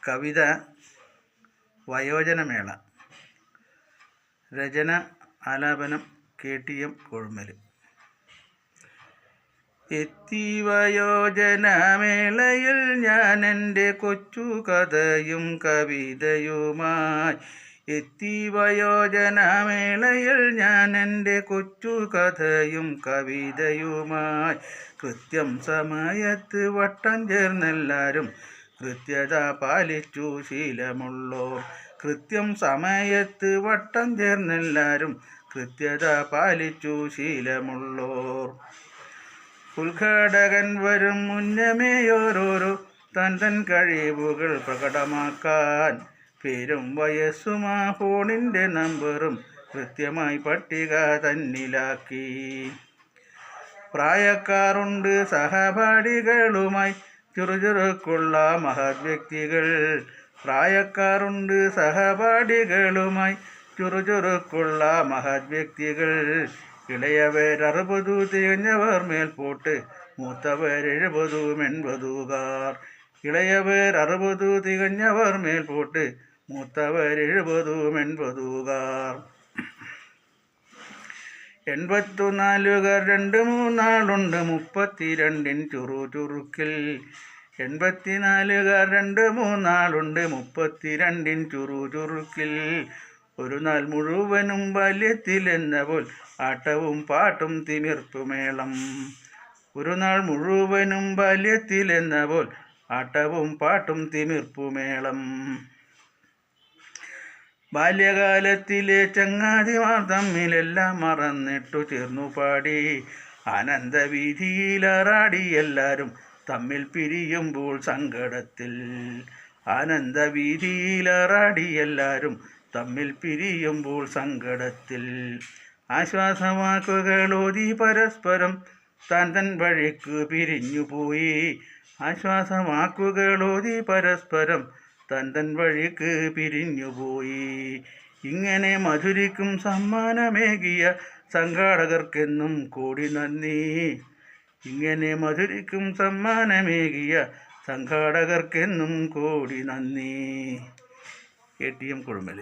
കവിത വയോജനമേള. രചന ആലാപനം KTM കൊഴുമൽ. എത്തി വയോജനമേളയിൽ ഞാൻ എൻ്റെ കൊച്ചു കഥയും കവിതയുമായി. എത്തി വയോജനമേളയിൽ ഞാൻ എൻ്റെ കൊച്ചു കഥയും കവിതയുമായി. കൃത്യം സമയത്ത് വട്ടം ചേർന്നെല്ലാവരും കൃത്യത പാലിച്ചു ശീലമുള്ളോർ. കൃത്യം സമയത്ത് വട്ടം ചേർന്നെല്ലാവരും കൃത്യത പാലിച്ചു ശീലമുള്ളോർ. ഉദ്ഘാടകൻ വരും മുന്നമേയോരോരോ തൻ കഴിവുകൾ പ്രകടമാക്കാൻ. പേരും വയസ്സുമാ ഫോണിൻ്റെ നമ്പറും കൃത്യമായി പട്ടിക തന്നിലാക്കി. പ്രായക്കാരുണ്ട് സഹപാഠികളുമായി ചുറുചുറുക്കുള്ള മഹത് വ്യക്തികൾ. പ്രായക്കാരുണ്ട് സഹപാഠികളുമായി ചുറുചുറുക്കുള്ള മഹത് വ്യക്തികൾ. ഇളയവർ 60 തികഞ്ഞവർ മേൽപോട്ട്, മൂത്തവർ 70 80കാർ. ഇളയവർ 60 തികഞ്ഞവർ മേൽപോട്ട്, മൂത്തവർ 70 80കാർ. 84കാർ 2-3 ആളുണ്ട് 32 ചുറുചുറുക്കിൽ. 84കാർ 2-3 ആളുണ്ട് 32 ചുറുചുറുക്കിൽ. ഒരു നാൾ മുഴുവനും ബാല്യത്തിലെന്നപോൽ ആട്ടവും പാട്ടും തിമിർപ്പുമേളം. ഒരു നാൾ മുഴുവനും ബാല്യത്തിലെന്നപോൽ ആട്ടവും പാട്ടും തിമിർപ്പുമേളം. ബാല്യകാലത്തിലെ ചങ്ങാതിമാർ തമ്മിലെല്ലാം മറന്നിട്ടു ചേർന്നു പാടി. ആനന്ദവീഥിയിലാറാടി എല്ലാവരും തമ്മിൽ പിരിയുമ്പോൾ സങ്കടത്തിൽ. ആനന്ദവീഥിയിലാറാടി എല്ലാവരും തമ്മിൽ പിരിയുമ്പോൾ സങ്കടത്തിൽ. ആശ്വാസവാക്കുകളോതി പരസ്പരം തൻ വഴിക്ക് പിരിഞ്ഞുപോയി. ആശ്വാസവാക്കുകളോതി പരസ്പരം തൻ വഴിക്ക് പിരിഞ്ഞുപോയി. ഇങ്ങനെ മധുരിക്കും സമ്മാനമേകിയ സംഘാടകർക്കെന്നും കോടി നന്ദി. ഇങ്ങനെ മധുരിക്കും സമ്മാനമേകിയ സംഘാടകർക്കെന്നും കോടി നന്ദി. KTM കൊഴുമൽ.